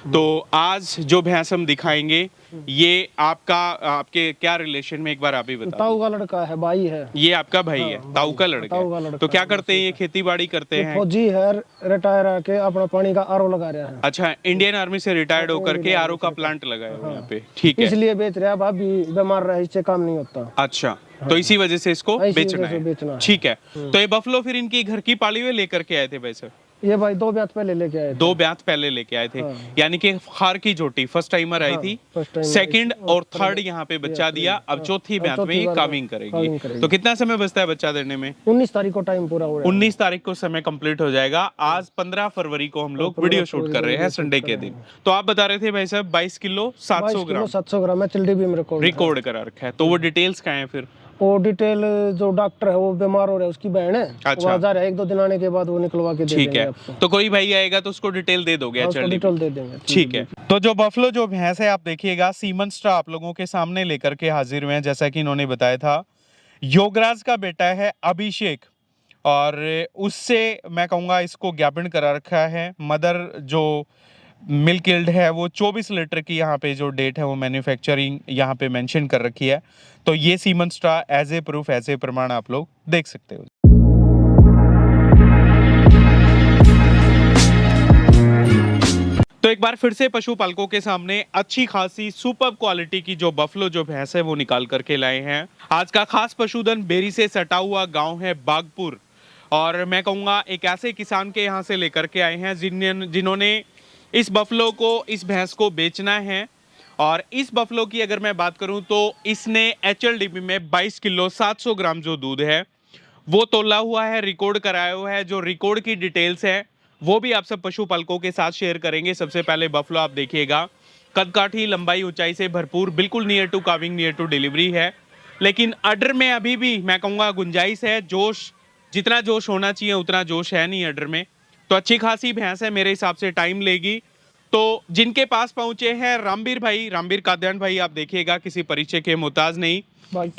तो आज जो भैंस हम दिखाएंगे ये आपके क्या रिलेशन में, एक बार आप ही बता ताऊ का लड़का है, भाई है। ये आपका भाई है, ताऊ का लड़का ताऊ का है। लड़का तो क्या है, करते हैं ये? खेती बाड़ी करते ये हैं। फौजी है, रिटायर आके अपना पानी का आरओ लगा रहा है। अच्छा, इंडियन आर्मी से रिटायर्ड होकर के आरओ का प्लांट लगाया हुआ है यहाँ पे। ठीक है, इसलिए बेच रहा है, भाभी बीमार रहे, इससे काम नहीं होता। अच्छा, तो इसी वजह से इसको इसी बेचना वजह से है। बेचना है। ठीक है, तो ये बफलो फिर इनकी घर की पाली हुई लेकर के आए थे भाई साहब? ये भाई 2 ब्याह पहले लेके आए थे। 2 ब्यात पहले लेके आए थे, यानी कि खार की झोटी फर्स्ट टाइमर आई थी, फर्स्ट टाइम सेकंड और थर्ड यहाँ पे बच्चा दिया, अब चौथी ब्यात में ये कामिंग करेगी। तो कितना समय बचता है बच्चा देने में? 19 तारीख को टाइम पूरा हो रहा है। 19 तारीख को समय कंप्लीट हो जाएगा। आज 15 फरवरी को हम लोग वीडियो शूट कर रहे हैं, संडे के दिन। तो आप बता रहे थे भाई साहब 22 किलो 700 ग्राम 700 ग्राम है, चल्डी भी मेरे को रिकॉर्ड करा रखा है। तो वो डिटेल्स क्या है फिर? वो डिटेल जो डॉक्टर है वो बीमार हो रहा है, उसकी बहन है। अच्छा। वो आ जा रहा है, 1-2 दिन आने के बाद वो निकलवा के दे ठीक देंगे है, आपको। तो कोई भाई आएगा तो उसको डिटेल दे दोगे? उसको चलिए, डिटेल दे देंगे। ठीक है। तो जो बफलो जो भैंस है आप देखिएगा, सीमन स्ट्रा आप लोगों के सामने लेकर के हाजिर हुए हैं। जैसा कि इन्होंने बताया था, योगराज का बेटा है अभिषेक, और उससे मैं कहूँगा इसको ज्ञापन करा रखा है। मदर जो मिल्क यील्ड है वो 24 लीटर की यहाँ पे जो डेट है वो मैन्युफैक्चरिंग यहाँ पे मेंशन कर रखी है। तो ये semen straw as a proof, as a प्रमाण आप लोग देख सकते हो। तो एक बार फिर से पशुपालकों के सामने अच्छी खासी सुपर क्वालिटी की जो बफलो जो भैंस है वो निकाल करके लाए हैं। आज का खास पशुधन बेरी से सटा हुआ गांव है बागपुर, और मैं कहूँगा एक ऐसे किसान के यहाँ से लेकर के आए हैं जिन्होंने इस बफलो को, इस भैंस को बेचना है। और इस बफलो की अगर मैं बात करूं तो इसने HLDP में 22 किलो 700 ग्राम जो दूध है वो तोला हुआ है, रिकॉर्ड कराया हुआ है। जो रिकॉर्ड की डिटेल्स है वो भी आप सब पशुपालकों के साथ शेयर करेंगे। सबसे पहले बफलो आप देखिएगा, कदकाठी, लंबाई, ऊंचाई से भरपूर, बिल्कुल near to calving, near to delivery है। लेकिन अडर में अभी भी मैं कहूँगा गुंजाइश है, जोश, जितना जोश होना चाहिए उतना जोश है नहीं अडर में। तो अच्छी खासी भैंस है, मेरे हिसाब से टाइम लेगी। तो जिनके पास पहुंचे हैं रामबीर भाई, रामबीर काद्यान भाई, आप देखिएगा किसी परिचय के मोहताज नहीं,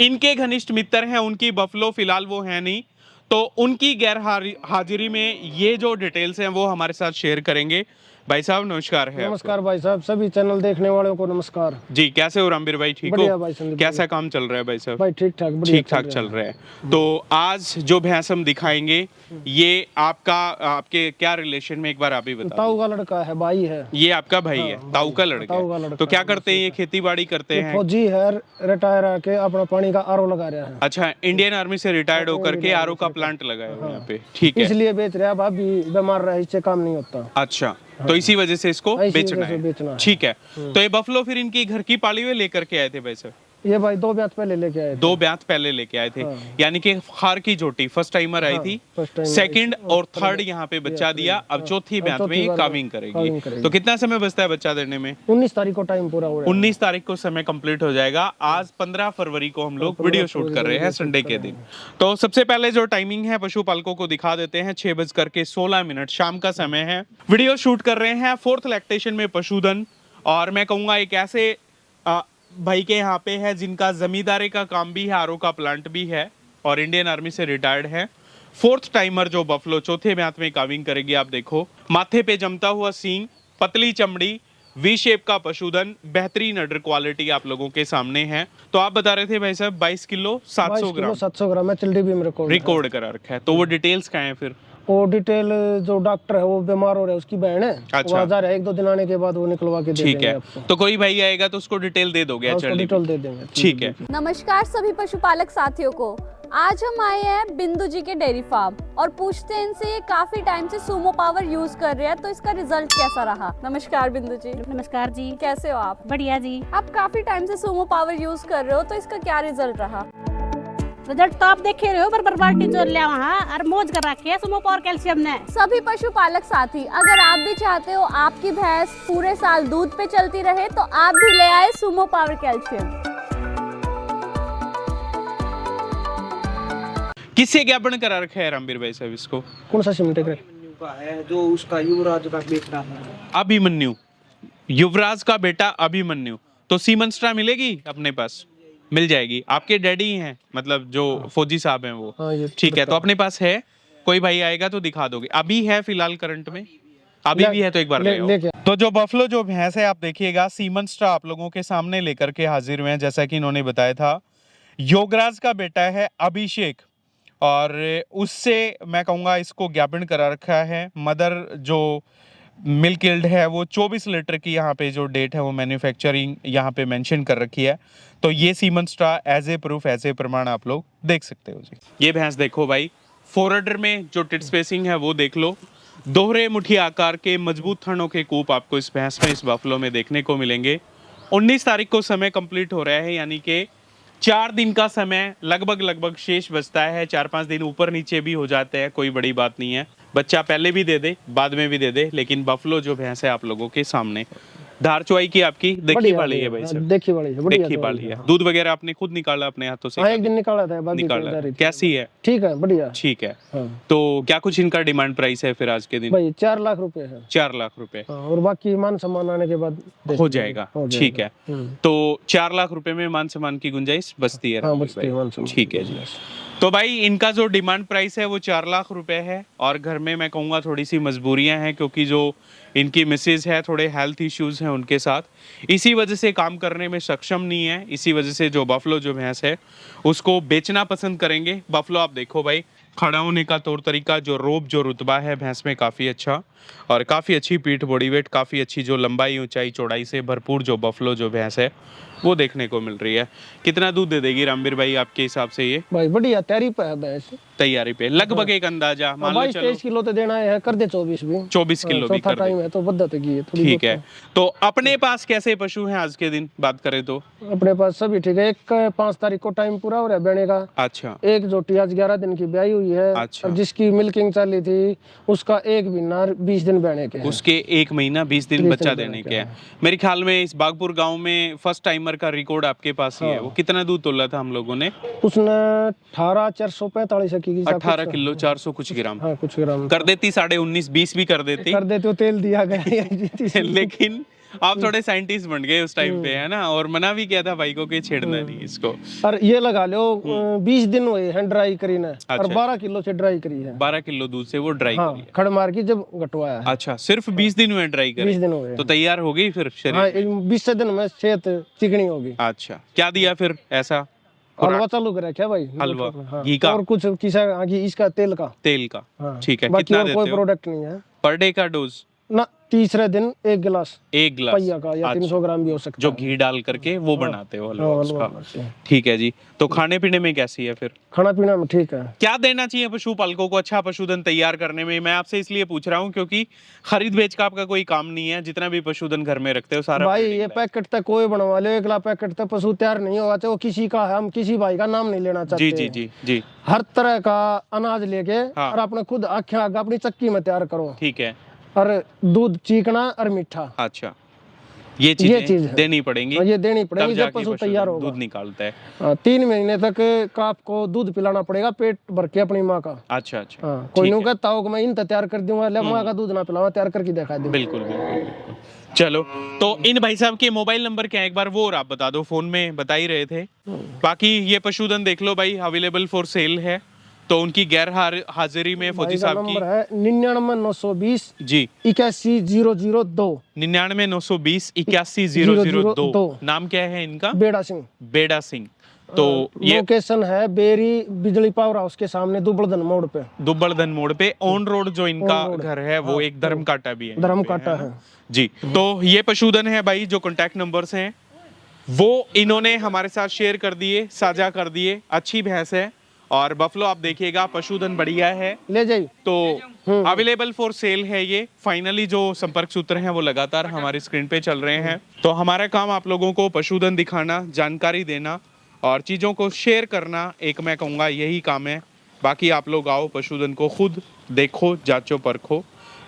इनके घनिष्ठ मित्र हैं। उनकी बफलो फिलहाल वो है नहीं, तो उनकी गैर हाजिरी में ये जो डिटेल्स हैं वो हमारे साथ शेयर करेंगे। भाई साहब नमस्कार है। नमस्कार भाई साहब, सभी चैनल देखने वालों को नमस्कार जी। कैसे हो रामबीर भाई? ठीक बढ़िया हो? भाई संदीप कैसा काम चल रहा है भाई साहब? भाई ठीक ठाक ठीक ठाक चल रहा है। तो आज जो भैंस हम दिखाएंगे ये आपके क्या रिलेशन में, एक बार आप ही बता ताऊ का लड़का है, भाई है। ये आपका भाई है, ताऊ का लड़का ताऊ का है। लड़का तो क्या करते हैं ये? खेती बाड़ी करते हैं। फौजी है, रिटायर आके अपना पानी का आरओ लगा रहा है। अच्छा, इंडियन आर्मी से रिटायर्ड होकर के आरओ का प्लांट लगाया हुआ है यहाँ पे। ठीक है, इसलिए बेच रहा है, भाभी बीमार रहे, इससे काम नहीं होता। अच्छा, तो इसी वजह से इसको बेचना है। ठीक है, तो ये बफलो फिर इनकी घर की पाली हुई लेकर के आए थे भाई साहब? ये भाई 2 ब्याह पहले लेके आए थे। 2 ब्यात पहले लेके आए थे, यानी कि खार की झोटी फर्स्ट टाइमर आई थी, सेकंड और थर्ड यहाँ पे बच्चा दिया, अब चौथी ब्यात में ये कामिंग करेगी। तो कितना समय बचता है बच्चा देने में? 19 तारीख को टाइम पूरा हो रहा है। 19 तारीख को समय कंप्लीट हो जाएगा। आज 15 फरवरी को हम लोग वीडियो शूट कर रहे हैं, संडे के दिन। तो सबसे पहले जो टाइमिंग है पशुपालकों को दिखा देते हैं। 6:16 शाम का समय है। वीडियो शूट कर रहे हैं 4th लैक्टेशन में पशुधन, और मैं कहूँगा एक ऐसे भाई के यहाँ पे है जिनका जमींदारी का काम भी है, आरओ का प्लांट भी है, और इंडियन आर्मी से रिटायर्ड है। 4th टाइमर जो बफलो चौथे ब्यात में काविंग करेगी। आप देखो माथे पे जमता हुआ सींग, पतली चमड़ी, वी शेप का पशुधन, बेहतरीन अडर क्वालिटी आप लोगों के सामने है। तो आप बता रहे थे भाई साहब 22 किलो 700 ग्राम 700 ग्राम है, चल्डी भी मेरे को रिकॉर्ड करा रखा है। तो वो डिटेल्स क्या है फिर? वो डिटेल जो डॉक्टर है वो बीमार हो रहा है, उसकी बहन है। अच्छा। वो आ जा रहा है, 1-2 दिन आने के बाद वो निकलवा के दे ठीक देंगे है, आपको। तो कोई भाई आएगा तो उसको डिटेल दे दोगे? उसको डिटेल दे देंगे। ठीक है। नमस्कार सभी पशुपालक साथियों को। आज हम आए हैं बिंदु जी के डेयरी फार्म और पूछते हैं इनसे, ये काफी टाइम से सूमो पावर यूज कर रहे हैं, तो इसका रिजल्ट कैसा रहा। नमस्कार बिंदु जी। नमस्कार जी। कैसे हो आप? बढ़िया जी। आप काफी टाइम से सूमो पावर यूज कर रहे हो, तो इसका क्या रिजल्ट रहा? रिजल्ट तो आप देखे रहे हो, पर बाल्टी जोड़ लिया वहाँ और मौज कर रखी है सुमो पावर कैल्शियम ने। सभी पशुपालक साथी, अगर आप भी चाहते हो आपकी भैंस पूरे साल दूध पे चलती रहे, तो आप भी ले आए सुमो पावर कैल्शियम। किससे ज्ञापन करा रखा है रामबीर भाई साहब इसको? कौन सा सीमेंट है जो उसका युवराज का बेटा है, अभिमन्यु, युवराज का बेटा अभिमन्यु। तो सीमन स्ट्रा मिलेगी अपने पास? मिल जाएगी। आपके डैडी हैं, मतलब जो फौजी साहब हैं वो? ठीक है, तो अपने पास है। कोई भाई आएगा तो दिखा दोगे? अभी है फिलहाल करंट में? अभी भी है तो एक बार ले आओ। तो जो बफलो जो भैंस है आप देखिएगा सीमंस्ट्रा आप लोगों के सामने लेकर के हाजिर हुए हैं। जैसा कि इन्होंने बताया था, योगराज का बेटा है अभिषेक और उससे मैं कहूँगा इसको ज्ञापन करा रखा है। मदर जो मिल्क यील्ड है वो 24 लीटर की यहाँ पे जो डेट है वो मैन्युफैक्चरिंग यहाँ पे मेंशन कर रखी है। तो ये सीमंस्ट्रा as a proof as a प्रमाण आप लोग देख सकते हो जी। ये भैंस देखो भाई, फोरडर में जो टिट स्पेसिंग है वो देख लो। दोहरे मुट्ठी आकार के मजबूत थनों के कूप आपको इस भैंस में, इस बफलो में देखने को मिलेंगे। 19 तारीख को समय कंप्लीट हो रहा है, यानी कि 4 दिन का समय लगभग शेष बचता है। 4-5 दिन ऊपर नीचे भी हो जाते हैं, कोई बड़ी बात नहीं है। बच्चा पहले भी दे दे, बाद में भी दे दे, लेकिन बफलो जो भैंस है आप लोगों के सामने, धार चुवाई की आपकी देखी वाली है भाई साहब, देखी वाली है, बढ़िया देखी वाली है। दूध वगैरह आपने खुद निकाला अपने हाथों से? हाँ, एक दिन निकाला था, बाकी निकाला। तो कैसी है? ठीक है, बढ़िया। ठीक है। हाँ। तो क्या कुछ इनका डिमांड प्राइस है फिर आज के दिन? भाई 4 लाख रुपए है। 4 लाख रुपए। हाँ, और बाकी मान सम्मान आने के बाद हो जाएगा। ठीक है। तो 4 लाख रुपए में मान सम्मान की गुंजाइश बचती है? हाँ, बचती है मान सम्मान। ठीक है जी। तो भाई इनका जो डिमांड प्राइस है वो 4 लाख रुपए है और घर में मैं कहूँगा थोड़ी सी मजबूरियां हैं, क्योंकि जो इनकी मिसेज है थोड़े हेल्थ इश्यूज हैं उनके साथ, इसी वजह से काम करने में सक्षम नहीं है। इसी वजह से जो बफलो जो भैंस है उसको बेचना पसंद करेंगे। बफलो आप देखो भाई, खड़ा होने का तौर तरीका, जो रोब जो रुतबा है भैंस में काफ़ी अच्छा, और काफ़ी अच्छी पीठ बॉडी वेट, काफ़ी अच्छी जो लंबाई ऊंचाई चौड़ाई से भरपूर जो बफलो जो भैंस है वो देखने को मिल रही है। कितना दूध दे देगी रामबीर भाई आपके हिसाब से ये? भाई बढ़िया तैयारी पे है भैंस, तैयारी पे लगभग एक अंदाजा मान लो, चलो 22-23 किलो तो देना है, कर दे 24 भी, 24 किलो भी चौथा कर दे। टाइम है तो बद्दत की है थोड़ी। ठीक है। तो अपने पास कैसे पशु हैं आज के दिन बात करें तो? अपने पास सभी ठीक है। एक 5 तारीख को टाइम पूरा हो रहा है बेने का। अच्छा। एक जोटी आज 11 दिन की ब्याई हुई है। अच्छा। और जिसकी मिल्किंग चली थी उसका एक महीना 20 दिन बहने के हैं। उसके 1 महीना 20 दिन बच्चा देने के हैं। मेरे ख्याल में इस बागपुर गांव में फर्स्ट टाइमर का रिकॉर्ड आपके पास ही है। वो कितना दूध तोला था हम लोगों ने? उसने 18,445 की 18 किलो 400 कुछ ग्राम। हाँ, कुछ ग्राम कर देती 19.5-20 भी कर देती। कर देते तो तेल दिया गया। लेकिन आप थोड़े साइंटिस्ट बन गए उस टाइम पे, है ना, और मना भी किया था भाई को कि छेड़ना नहीं इसको। और ये लगा लो 20 दिन हुए हैं ड्राई करी ने, और अच्छा। 12 किलो से ड्राई करी है। 12 किलो दूध से वो ड्राई हाँ, करी है। खड़ मार की जब घटवाया है। अच्छा, सिर्फ 20 दिन में ड्राई करी? 20 दिन हो गए। तो तैयार हो गई फिर शरीर? हाँ, 20 दिन में सेहत चिकनी होगी। अच्छा, क्या दिया फिर ऐसा? हलवा चालू करा क्या भाई? हलवा, हाँ, घी का? और कुछ किसा घी, इसका तेल का। तेल का। हाँ। ठीक है। बाकी कितना और देते कोई हो प्रोडक्ट नहीं है। पर डे का डोज? ना, तीसरे दिन 1 गिलास 1 गिलास पहिया का, या 300 ग्राम भी हो सकता जो है। घी डाल करके वो बनाते हो हलवा हाँ, उसका। हलवा। ठीक है जी। तो खाने पीने में कैसी है फिर? खाना पीना में ठीक है। क्या देना चाहिए पशुपालकों को अच्छा पशुधन तैयार करने में? मैं आपसे इसलिए पूछ रहा हूँ क्योंकि खरीद बेच का आपका कोई काम नहीं है। जितना भी पशुधन घर में रखते हो सारा भाई breeding ये का है। पैकेट तक कोई बनवा ले, 1 लाख पैकेट तक पशु तैयार नहीं होगा, चाहे वो किसी का है। हम किसी भाई का नाम नहीं लेना चाहते। जी जी जी जी। हर तरह का अनाज लेके हाँ। और अपने खुद आँखें आगे अपनी चक्की में तैयार करो। ठीक है। और दूध चीकना और मीठा, अच्छा, ये चीज चीजें है। देनी पड़ेंगी। और ये देनी तब पड़ेगी जब जाके पशु पशुधन तैयार होगा। दूध निकालता है। 3 महीने तक आपको दूध पिलाना पड़ेगा पेट भर के अपनी माँ का। अच्छा अच्छा। हाँ, कोई ठीक नहीं है। कहता हो कि मैं इन तैयार कर दूंगा, ले माँ का दूध ना पिलावा, तैयार करके दिखा दूं। बिल्कुल बिल्कुल बिल्कुल। चलो, तो इन भाई साहब के मोबाइल नंबर क्या है एक बार वो और आप बता दो, फोन में बता ही रहे थे। बाकी ये पशुधन देख लो भाई, अवेलेबल फॉर सेल है। तो उनकी गैर हाजिरी में फौजी भाई का साहब नंबर की है 99 920 जी 81 002 99 920 81 002। नाम क्या है इनका? बेड़ा सिंह। बेड़ा सिंह। तो ये लोकेशन है बेरी बिजली पावर हाउस के सामने दुबड़दन मोड़ पे। दुब्बड़धन मोड़ पे ऑन रोड जो इनका ऑन रोड। घर है वो एक धर्म काटा भी है। धर्म यहाँ पे, काटा ना? है। जी। तो ये पशुधन है भाई, जो कांटेक्ट नंबर्स हैं वो इन्होंने हमारे साथ शेयर कर दिए, साझा कर दिए। अच्छी भैंस है और बफलो आप देखिएगा, पशुधन बढ़िया है। ले जाइए। तो अवेलेबल फॉर सेल है ये। फाइनली जो संपर्क सूत्र हैं वो लगातार हमारी स्क्रीन पे चल रहे हैं। तो हमारा काम आप लोगों को पशुधन दिखाना, जानकारी देना और चीज़ों को शेयर करना, एक मैं कहूँगा यही काम है। बाकी आप लोग आओ, पशुधन को खुद देखो, जांचो परखो,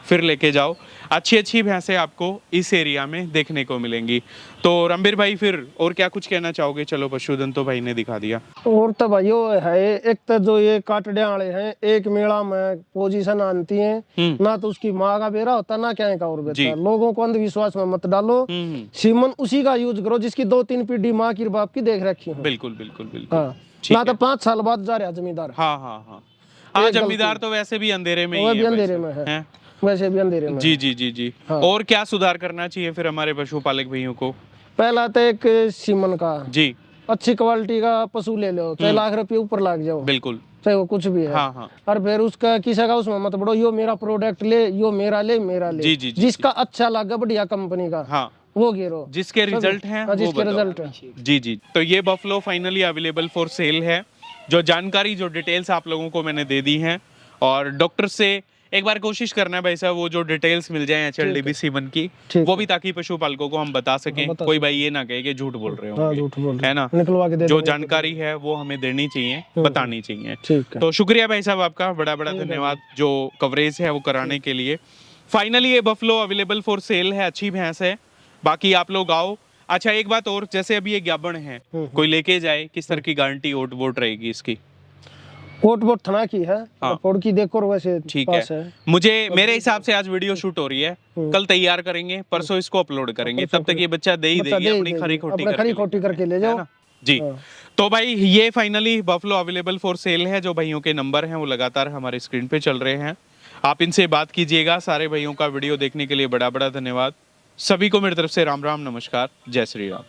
फिर लेके जाओ। अच्छी अच्छी भैंसें आपको इस एरिया में देखने को मिलेंगी। तो रणबीर भाई फिर और क्या कुछ कहना चाहोगे? चलो, पशुधन तो भाई ने दिखा दिया। और तो भाई वो है, एक तो जो ये काटड़े वाले हैं, एक मेला में पोजीशन आती है ना, तो उसकी माँ का बेरा होता ना क्या का और बेटा। लोगों को अंधविश्वास में मत डालो। सीमन उसी का यूज करो जिसकी 2-3 पीढ़ी माँ की बाप की देख रखी हो। बिल्कुल बिल्कुल बिल्कुल। हाँ, ना तो 5 साल बाद जा रहा जमींदार। हाँ हाँ हाँ। हाँ, जमींदार तो वैसे भी अंधेरे में ही है, अंधेरे में है। वैसे भी अंधेरे में। जी जी जी जी। हाँ। और क्या सुधार करना चाहिए फिर हमारे पशुपालक भाइयों को? पहला तो एक सीमन का जी अच्छी क्वालिटी का पशु ले लो, चाहे लाख रुपए ऊपर लाग जाओ, बिल्कुल। चाहे वो कुछ भी है। हाँ हाँ और फिर उसका किसी का उसमें मत बढ़ो, यो मेरा प्रोडक्ट ले, यो मेरा ले, मेरा ले। जी, जी, जी, जिसका अच्छा लगा बढ़िया कंपनी का हाँ, वो गिरो, जिसके रिजल्ट हैं वो जिसके बताओ। रिजल्ट है। जी जी। तो ये buffalo finally available for sale है। जो जानकारी जो डिटेल्स आप लोगों को मैंने दे दी हैं, और डॉक्टर से एक बार कोशिश करना है भाई साहब वो जो डिटेल्स मिल जाए HLDB सीमन की, ठीक वो भी, ताकि पशुपालकों को हम बता सकें। बता कोई भाई ये ना कहे कि झूठ बोल रहे हाँ, हो, झूठ बोल रहे है ना? निकलवा के दे जो देंगे। जानकारी है वो हमें देनी चाहिए, बतानी चाहिए। ठीक है। तो शुक्रिया भाई साहब आपका, बड़ा बड़ा धन्यवाद जो कवरेज है वो कराने के लिए। फाइनली ये बफलो अवेलेबल फॉर सेल है, अच्छी भैंस है। बाकी आप लोग आओ। अच्छा एक बात और, जैसे अभी ये ग्याबन है, कोई लेके जाए, किस तरह की गारंटी ओट वोट रहेगी इसकी? कोट वोट थना की है, हाँ। पोड़ की देखो वैसे ठीक पास है। मुझे मेरे हिसाब से आज वीडियो शूट हो रही है, कल तैयार करेंगे, परसों इसको अपलोड करेंगे, तब तक ये बच्चा दे ही बच्चा देगी दे ही अपनी देगी, खरी खोटी अपना खरी करके। खोटी करके ले है जाओ। ना? जी। हाँ। तो भाई ये finally buffalo available for sale है। जो भाइयों के नंबर हैं वो लगातार हमारे स्क्रीन पे चल रहे हैं, आप इनसे बात कीजिएगा। सारे भाइयों का वीडियो देखने के लिए बड़ा बड़ा धन्यवाद। सभी को मेरी तरफ से राम राम, नमस्कार, जय श्री राम।